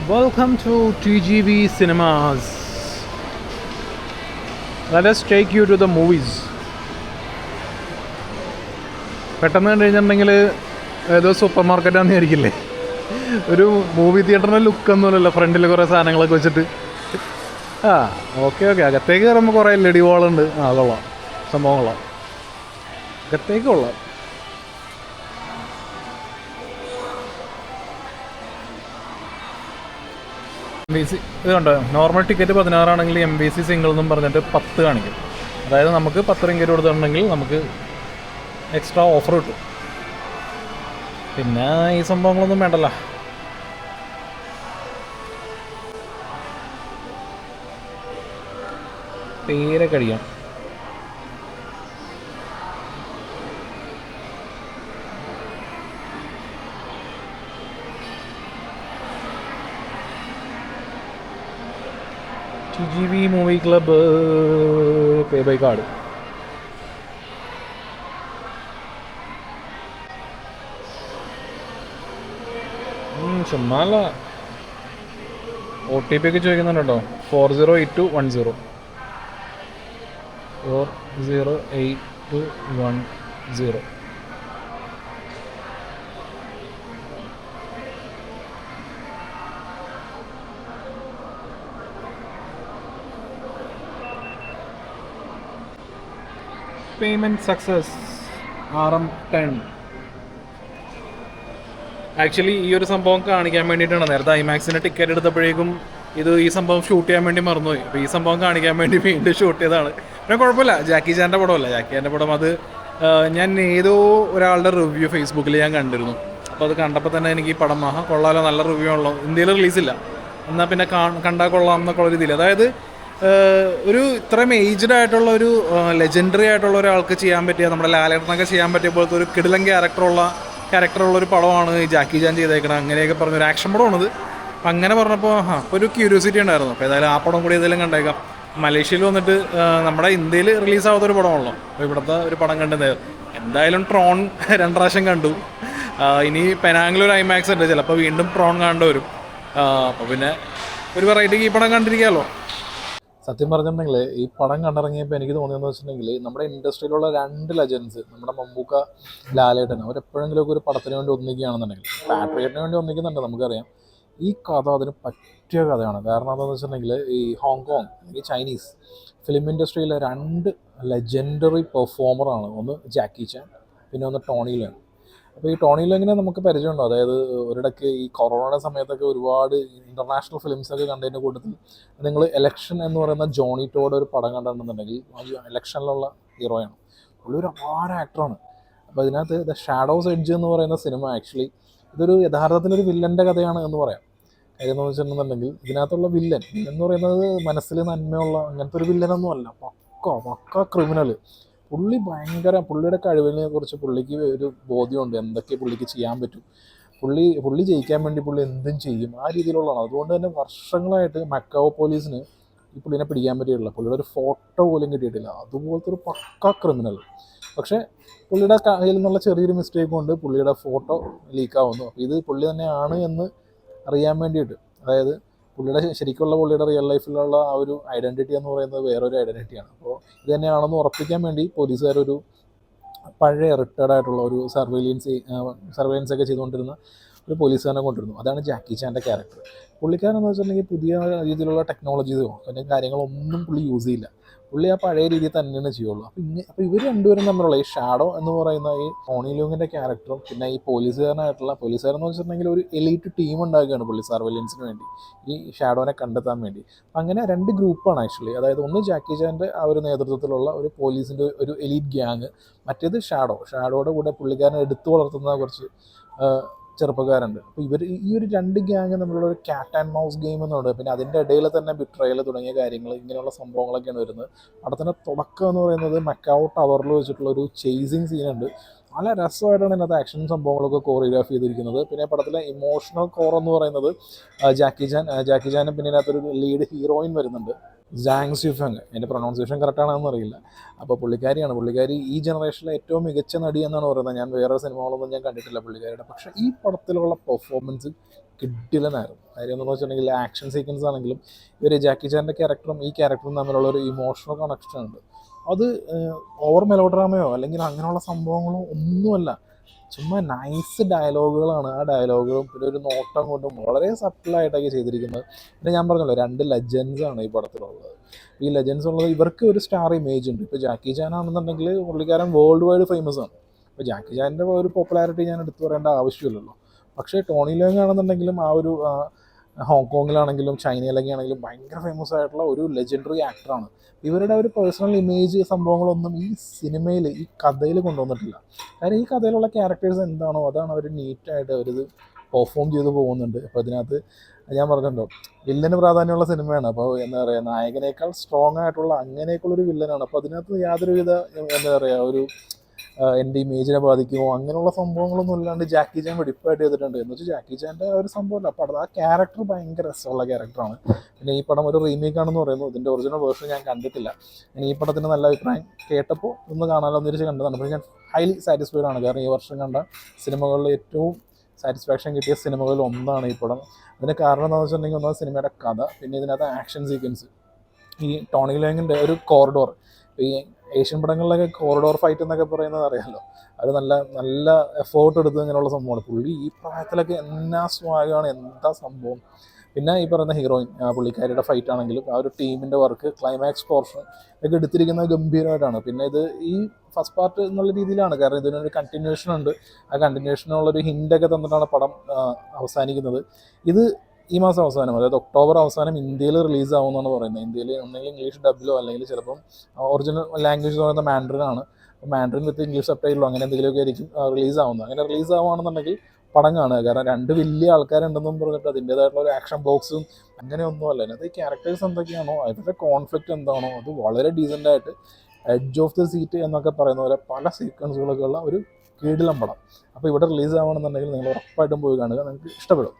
Welcome to TGV Cinemas. Let us take you to the movies. പെട്ടെന്ന് കണ്ടു കഴിഞ്ഞിട്ടുണ്ടെങ്കിൽ ഏതോ സൂപ്പർ മാർക്കറ്റാന്ന് ആയിരിക്കില്ലേ, ഒരു മൂവി തിയേറ്ററിൻ്റെ ലുക്കൊന്നുമില്ലല്ലോ. ഫ്രണ്ടിൽ കുറേ സാധനങ്ങളൊക്കെ വെച്ചിട്ട് ഓക്കെ അകത്തേക്ക് കയറുമ്പോൾ കുറേ LED വാളുണ്ട്. കൊള്ളാം, സംഭവം കൊള്ളാം, അകത്തേക്ക് കൊള്ളാം. MVC ഇത് കണ്ടോ, നോർമൽ ടിക്കറ്റ് 16 ആണെങ്കിൽ MVC സിംഗിൾ എന്നും പറഞ്ഞിട്ട് 10 കാണിക്കും. അതായത് നമുക്ക് 10 റിങ്കറ്റ് കൊടുത്തിട്ടുണ്ടെങ്കിൽ നമുക്ക് എക്സ്ട്രാ ഓഫർ കിട്ടും. പിന്നെ ഈ സംഭവങ്ങളൊന്നും വേണ്ടല്ലോ. തീരെ കഴിയാം. TGV movie club pay by card. ചുമ്മാല്ല, OTP ഒക്കെ ചോദിക്കുന്നുണ്ടോ? 408210 408210. Payment success. RM10. ആക്ച്വലി ഈ ഒരു സംഭവം കാണിക്കാൻ വേണ്ടിയിട്ടാണ്. നേരത്തെ IMAXന് ടിക്കറ്റ് എടുത്തപ്പോഴേക്കും ഈ സംഭവം ഷൂട്ട് ചെയ്യാൻ വേണ്ടി മറന്നുപോയി. അപ്പോൾ ഈ സംഭവം കാണിക്കാൻ വേണ്ടി വീണ്ടും ഷൂട്ട് ചെയ്തതാണ്. പിന്നെ കുഴപ്പമില്ല, ജാക്കി ചാൻ്റെ പടമല്ല. ജാക്കി ചാൻ്റെ പടം അത് ഞാൻ ഏതോ ഒരാളുടെ റിവ്യൂ ഫേസ്ബുക്കിൽ ഞാൻ കണ്ടിരുന്നു. അപ്പോൾ അത് കണ്ടപ്പോൾ തന്നെ എനിക്ക് ഈ പടം കൊള്ളാലോ, നല്ല റിവ്യൂ ഉള്ളൂ, ഇന്ത്യയിൽ റിലീസില്ല, എന്നാൽ പിന്നെ കണ്ടാൽ കൊള്ളാം എന്നൊക്കെ ഉള്ള രീതിയിൽ. അതായത് ഒരു ഇത്രയും ഏജ്ഡ് ആയിട്ടുള്ള ഒരു ലെജൻഡറി ആയിട്ടുള്ള ഒരാൾക്ക് ചെയ്യാൻ പറ്റിയ, നമ്മുടെ ലാലേട്ടനൊക്കെ ചെയ്യാൻ പറ്റിയ പോലത്തെ ഒരു കിടിലൻ ക്യാരക്ടറുള്ളൊരു പടമാണ് ഈ ജാക്കി ചാൻ ചെയ്തേക്കണം. അങ്ങനെയൊക്കെ പറഞ്ഞൊരു ആക്ഷൻ പടമാണിത്. അപ്പം അങ്ങനെ പറഞ്ഞപ്പോൾ ഒരു ക്യൂരിയോസിറ്റി ഉണ്ടായിരുന്നു. അപ്പോൾ ഏതായാലും ആ പടം കൂടി ഏതെങ്കിലും കണ്ടേക്കാം. മലേഷ്യയിൽ വന്നിട്ട് നമ്മുടെ ഇന്ത്യയിൽ റിലീസാവാത്തൊരു പടമാണല്ലോ. അപ്പോൾ ഇവിടുത്തെ ഒരു പടം കണ്ടത് എന്തായാലും ട്രോൺ 2 പ്രാവശ്യം കണ്ടു. ഇനി പെനാങ്ങിലൊരു IMAX ഉണ്ട്, ചിലപ്പോൾ വീണ്ടും ട്രോൺ കാണേണ്ടി വരും. അപ്പോൾ പിന്നെ ഒരു വെറൈറ്റിക്ക് ഈ പടം കണ്ടിരിക്കാമല്ലോ. സത്യം പറഞ്ഞിട്ടുണ്ടെങ്കിൽ ഈ പടം കണ്ടിറങ്ങിയപ്പോൾ എനിക്ക് തോന്നിയെന്ന് വെച്ചിട്ടുണ്ടെങ്കിൽ നമ്മുടെ ഇൻഡസ്ട്രിയിലുള്ള 2 ലെജൻസ്, നമ്മുടെ മമ്മൂക്ക, ലാലേട്ടൻ, അവരെപ്പോഴെങ്കിലുമൊക്കെ ഒരു പടത്തിന് വേണ്ടി ഒന്നിക്കുകയാണെന്നുണ്ടെങ്കിൽ, പാട്രിയറ്റിന് വേണ്ടി ഒന്നിക്കുന്നുണ്ട് നമുക്കറിയാം. ഈ കഥ അതിന് പറ്റിയ കഥയാണ്. കാരണം എന്താണെന്ന് വെച്ചിട്ടുണ്ടെങ്കിൽ ഈ ഹോങ്കോങ്, ഈ ചൈനീസ് ഫിലിം ഇൻഡസ്ട്രിയിലെ 2 ലെജൻഡറി പെർഫോമറാണ്. ഒന്ന് ജാക്കി ചാൻ, പിന്നെ ഒന്ന് ടോണി ലെങ്. അപ്പോൾ ഈ ടോണി ലെങ്ങിനെ നമുക്ക് പരിചയമുണ്ടോ? അതായത് ഒരിടയ്ക്ക് ഈ കൊറോണ സമയത്തൊക്കെ ഒരുപാട് ഇൻ്റർനാഷണൽ ഫിലിംസൊക്കെ കണ്ടതിൻ്റെ കൂട്ടത്തിൽ നിങ്ങൾ എലക്ഷൻ എന്ന് പറയുന്ന ജോണി ടോഡ് ഒരു പടം കണ്ടിട്ടുണ്ടെന്നുണ്ടെങ്കിൽ എലക്ഷനിലുള്ള ഹീറോയാണ്. പുള്ളി ഒരു അപാര ആക്ടറാണ്. അപ്പോൾ ഇതിനകത്ത് ദ ഷാഡോസ് എഡ്ജ് എന്ന് പറയുന്ന സിനിമ ആക്ച്വലി ഇതൊരു യഥാർത്ഥത്തിലൊരു വില്ലൻ്റെ കഥയാണ് എന്ന് പറയാം. കാര്യം എന്ന് വെച്ചിട്ടുണ്ടെന്നുണ്ടെങ്കിൽ ഇതിനകത്തുള്ള വില്ലൻ എന്ന് പറയുന്നത് മനസ്സിൽ നന്മയുള്ള അങ്ങനത്തെ ഒരു വില്ലനൊന്നും അല്ല, പക്ക ക്രിമിനൽ. പുള്ളിയുടെ കഴിവിനെ കുറിച്ച് പുള്ളിക്ക് ഒരു ബോധ്യമുണ്ട്, എന്തൊക്കെ പുള്ളിക്ക് ചെയ്യാൻ പറ്റും. പുള്ളി ജയിക്കാൻ വേണ്ടി പുള്ളി എന്തും ചെയ്യും, ആ രീതിയിലുള്ളതാണ്. അതുകൊണ്ട് തന്നെ വർഷങ്ങളായിട്ട് മക്കാവോ പോലീസിന് ഈ പുള്ളിനെ പിടിക്കാൻ പറ്റിയിട്ടില്ല. പുള്ളിയുടെ ഒരു ഫോട്ടോ പോലും കിട്ടിയിട്ടില്ല. അതുപോലത്തെ ഒരു പക്ക ക്രിമിനൽ. പക്ഷേ പുള്ളിയുടെ കയ്യിൽ നിന്നുള്ള ചെറിയൊരു മിസ്റ്റേക്ക് കൊണ്ട് പുള്ളിയുടെ ഫോട്ടോ ലീക്കാവുന്നു. അപ്പോൾ ഇത് പുള്ളി തന്നെയാണ് എന്ന് അറിയാൻ വേണ്ടിയിട്ട്, അതായത് പുള്ളിയുടെ റിയൽ ലൈഫിലുള്ള ആ ഒരു ഐഡൻറ്റിറ്റി എന്ന് പറയുന്നത് വേറൊരു ഐഡൻറ്റിറ്റിയാണ്. അപ്പോൾ ഇത് തന്നെയാണെന്ന് ഉറപ്പിക്കാൻ വേണ്ടി പോലീസുകാരൊരു പഴയ റിട്ടയർഡ് ആയിട്ടുള്ള ഒരു സർവൈലൻസ് ഒക്കെ ചെയ്തുകൊണ്ടിരുന്ന ഒരു പോലീസുകാരനെ കൊണ്ടിരുന്നു. അതാണ് ജാക്കി ചാൻ്റെ ക്യാരക്ടർ. പുള്ളിക്കാരെന്ന് വെച്ചിട്ടുണ്ടെങ്കിൽ പുതിയ രീതിയിലുള്ള ടെക്നോളജീസോ അല്ലെങ്കിൽ കാര്യങ്ങളൊന്നും പുള്ളി യൂസ് ചെയ്യില്ല. പുള്ളി ആ പഴയ രീതിയിൽ തന്നെയാണ് ചെയ്യുള്ളൂ. അപ്പോൾ ഇവർ രണ്ടുപേരും തമ്മിലുള്ള ഈ ഷാഡോ എന്ന് പറയുന്ന ഈ ടോണി ലൂങ്ങിൻ്റെ ക്യാരക്ടറും പിന്നെ ഈ പോലീസുകാരെന്ന് വെച്ചിട്ടുണ്ടെങ്കിൽ ഒരു എലീറ്റ് ടീം ഉണ്ടാക്കുകയാണ് പുള്ളി സർവൈലൻസിന് വേണ്ടി, ഈ ഷാഡോനെ കണ്ടെത്താൻ വേണ്ടി. അങ്ങനെ 2 ഗ്രൂപ്പാണ് ആക്ച്വലി. അതായത് ഒന്ന് ജാക്കി ചാൻ്റെ ആ ഒരു നേതൃത്വത്തിലുള്ള ഒരു പോലീസിൻ്റെ ഒരു എലീറ്റ് ഗ്യാങ്, മറ്റേത് ഷാഡോയുടെ കൂടെ പുള്ളിക്കാരനെ എടുത്തു വളർത്തുന്ന കുറച്ച് ചെറുപ്പക്കാരുണ്ട്. അപ്പോൾ ഈ ഒരു 2 ഗ്യാങ് തമ്മിലുള്ള ഒരു ക്യാറ്റ് ആൻഡ് മൗസ് ഗെയിം എന്നുണ്ട്. പിന്നെ അതിൻ്റെ ഇടയിൽ തന്നെ ബിട്രയൽ തുടങ്ങിയ കാര്യങ്ങൾ, ഇങ്ങനെയുള്ള സംഭവങ്ങളൊക്കെയാണ് വരുന്നത്. പടത്തിൻ്റെ തുടക്കം എന്ന് പറയുന്നത് മക്കാവോ ടവറിൽ വെച്ചിട്ടുള്ള ഒരു ചേസിങ് സീനുണ്ട്. നല്ല രസമായിട്ടാണ് ഇതിനകത്ത് ആക്ഷൻ സംഭവങ്ങളൊക്കെ കോറിയോഗ്രാഫ് ചെയ്തിരിക്കുന്നത്. പിന്നെ പടത്തിലെ ഇമോഷണൽ കോർ എന്ന് പറയുന്നത് ജാക്കി ചാനും പിന്നെ ഇതിനകത്തൊരു ലീഡ് ഹീറോയിൻ വരുന്നുണ്ട്, ജാങ് സ്യൂഫങ്. എൻ്റെ പ്രൊണൗൺസിയേഷൻ കറക്റ്റാണെന്ന് അറിയില്ല. അപ്പോൾ പുള്ളിക്കാരി ഈ ജനറേഷനിലെ ഏറ്റവും മികച്ച നടി എന്നാണ് പറയുന്നത്. ഞാൻ വേറെ സിനിമകളൊന്നും ഞാൻ കണ്ടിട്ടില്ല പുള്ളിക്കാരിയുടെ. പക്ഷേ ഈ പടത്തിലുള്ള പെർഫോമൻസ് കിഡിലനായിരുന്നു. കാര്യം എന്ന് വെച്ചിട്ടുണ്ടെങ്കിൽ ആക്ഷൻ സീക്വൻസ് ആണെങ്കിലും ഇവർ ജാക്കി ചാൻ്റെ ക്യാരക്ടറും ഈ ക്യാരക്ടറും തമ്മിലുള്ള ഒരു ഇമോഷണൽ കണക്ഷൻ ഉണ്ട്. അത് ഓവർ മെലോഡ്രാമയോ അല്ലെങ്കിൽ അങ്ങനെയുള്ള സംഭവങ്ങളോ ഒന്നുമല്ല, ചുമ്മാ നൈസ് ഡയലോഗുകളാണ്. ആ ഡയലോഗുകളും പിന്നെ ഒരു നോട്ടം കൊണ്ടും വളരെ സട്ടിലായിട്ടൊക്കെ ചെയ്തിരിക്കുന്നത്. പിന്നെ ഞാൻ പറഞ്ഞല്ലോ 2 ലെജൻസ് ആണ് ഈ പടത്തിലുള്ളത്. ഈ ലെജൻസ് ഉള്ളത് ഇവർക്ക് ഒരു സ്റ്റാർ ഇമേജ് ഉണ്ട്. ഇപ്പോൾ ജാക്കി ചാൻ ആണെന്നുണ്ടെങ്കിൽ പുള്ളിക്കാരൻ വേൾഡ് വൈഡ് ഫേമസ് ആണ്. ഇപ്പോൾ ജാക്കി ചാൻ്റെ ഒരു പോപ്പുലാരിറ്റി ഞാൻ എടുത്തു പറയേണ്ട ആവശ്യമില്ലല്ലോ. പക്ഷേ ടോണി ലെങ് ആണെന്നുണ്ടെങ്കിലും ആ ഒരു ഹോങ്കോങ്ങിലാണെങ്കിലും ചൈനയിലൊക്കെ ആണെങ്കിലും ഭയങ്കര ഫേമസ് ആയിട്ടുള്ള ഒരു ലെജൻഡറി ആക്ടറാണ്. ഇവരുടെ ഒരു പേഴ്സണൽ ഇമേജ് സംഭവങ്ങളൊന്നും ഈ സിനിമയിൽ ഈ കഥയിൽ കൊണ്ടുവന്നിട്ടില്ല. കാര്യം ഈ കഥയിലുള്ള ക്യാരക്ടേഴ്സ് എന്താണോ അതാണ് അവർ നീറ്റായിട്ട് അവരിത് പെർഫോം ചെയ്ത് പോകുന്നുണ്ട്. അപ്പോൾ അതിനകത്ത് ഞാൻ പറഞ്ഞിട്ടുണ്ടോ, വില്ലന് പ്രാധാന്യമുള്ള സിനിമയാണ്. അപ്പോൾ എന്താ പറയുക, നായകനേക്കാൾ സ്ട്രോങ് ആയിട്ടുള്ള അങ്ങനെയൊക്കെയുള്ളൊരു വില്ലനാണ്. അപ്പോൾ അതിനകത്ത് യാതൊരുവിധ എന്താ പറയുക ഒരു എൻ്റെ ഇമേജിനെ ബാധിക്കുമോ അങ്ങനെയുള്ള സംഭവങ്ങളൊന്നും ഇല്ലാണ്ട് ജാക്കി ചാൻ വെടിപ്പായിട്ട് ചെയ്തിട്ടുണ്ട്. എന്ന് വെച്ചാൽ ജാക്കി ചാൻ്റെ ഒരു സംഭവമല്ല, പടം ആ ക്യാരക്ടർ ഭയങ്കര രസമുള്ള ക്യാരക്ടറാണ്. പിന്നെ ഈ പടം ഒരു റീമേക്ക് ആണെന്ന് പറയുന്നു. ഇതിൻ്റെ ഒറിജിനൽ വേർഷൻ ഞാൻ കണ്ടിട്ടില്ല. ഞാൻ ഈ പടത്തിന് നല്ല അഭിപ്രായം കേട്ടപ്പോൾ ഒന്ന് കാണാനോ തിരിച്ച് കണ്ടതാണ്. പക്ഷേ ഞാൻ ഹൈലി സാറ്റിസ്ഫൈഡ് ആണ്. കാരണം ഈ വർഷം കണ്ട സിനിമകളിൽ ഏറ്റവും സാറ്റിസ്ഫാക്ഷൻ കിട്ടിയ സിനിമകളിൽ ഒന്നാണ് ഈ പടം. അതിന് കാരണം എന്താണെന്ന് വെച്ചിട്ടുണ്ടെങ്കിൽ ഒന്നാമത് സിനിമയുടെ കഥ, പിന്നെ ഇതിനകത്ത് ആക്ഷൻ സീക്വൻസ്, ഈ ടോണി ലെങ്ങിൻ്റെ ഒരു കോറിഡോർ. ഈ ഏഷ്യൻ പടങ്ങളിലൊക്കെ കോറിഡോർ ഫൈറ്റ് എന്നൊക്കെ പറയുന്നത് അറിയാമല്ലോ, അത് നല്ല നല്ല എഫേർട്ട് എടുത്ത് ഇങ്ങനെയുള്ള സംഭവമാണ്. പുള്ളി ഈ പ്രായത്തിലൊക്കെ എന്നാ സ്വാഗാണ്, എന്താ സംഭവം. പിന്നെ ഈ പറയുന്ന ഹീറോയിൻ പുള്ളിക്കാരിയുടെ ഫൈറ്റ് ആണെങ്കിലും ആ ഒരു ടീമിൻ്റെ വർക്ക്, ക്ലൈമാക്സ് പോർഷൻ ഒക്കെ എടുത്തിരിക്കുന്നത് ഗംഭീരമായിട്ടാണ്. പിന്നെ ഇത് ഈ ഫസ്റ്റ് പാർട്ട് എന്നുള്ള രീതിയിലാണ്, കാരണം ഇതിനൊരു കണ്ടിന്യൂഷൻ ഉണ്ട്. ആ കണ്ടിന്യൂഷനുള്ളൊരു ഹിൻ്റൊക്കെ തന്നിട്ടാണ് പടം അവസാനിക്കുന്നത്. ഇത് ഈ മാസം അവസാനം, അതായത് ഒക്ടോബർ അവസാനം ഇന്ത്യയിൽ റിലീസ് ആവുമെന്നാണ് പറയുന്നത്. ഇന്ത്യയിൽ ഒന്നെങ്കിൽ ഇംഗ്ലീഷ് ഡബിലോ അല്ലെങ്കിൽ ചിലപ്പം ഒറിജിനൽ ലാംഗ്വേജ് എന്ന് പറയുന്നത് മാൻഡറിൻ ആണ്. മാൻഡറിൻ വിത്ത് ഇംഗ്ലീഷ് സബ്ടൈറ്റിലോ അങ്ങനെ എന്തെങ്കിലുമൊക്കെ ആയിരിക്കും റിലീസ് ആവുന്നത്. അങ്ങനെ റിലീസ് ആവുകയാണെന്നുണ്ടെങ്കിൽ പടം കാണുക. കാരണം 2 വലിയ ആൾക്കാരുണ്ടെന്നും പറഞ്ഞിട്ട് അതിൻ്റേതായിട്ടുള്ള ഒരു ആക്ഷൻ ബോക്സും അങ്ങനെയൊന്നുമല്ല. അതിനകത്ത് ഈ ക്യാരക്ടേഴ്സ് എന്തൊക്കെയാണോ അതിൻ്റെ കോൺഫ്ലിക്റ്റ് എന്താണോ അത് വളരെ ഡീസൻ്റായിട്ട് എഡ്ജ് ഓഫ് ദ സീറ്റ് എന്നൊക്കെ പറയുന്ന പോലെ പല സീക്വൻസുകളൊക്കെ ഉള്ള ഒരു കിടിലം പടം. അപ്പോൾ ഇവിടെ റിലീസ് ആവുകയാണെന്നുണ്ടെങ്കിൽ നിങ്ങൾ ഉറപ്പായിട്ടും പോയി കാണുക, നിങ്ങൾക്ക് ഇഷ്ടപ്പെടും.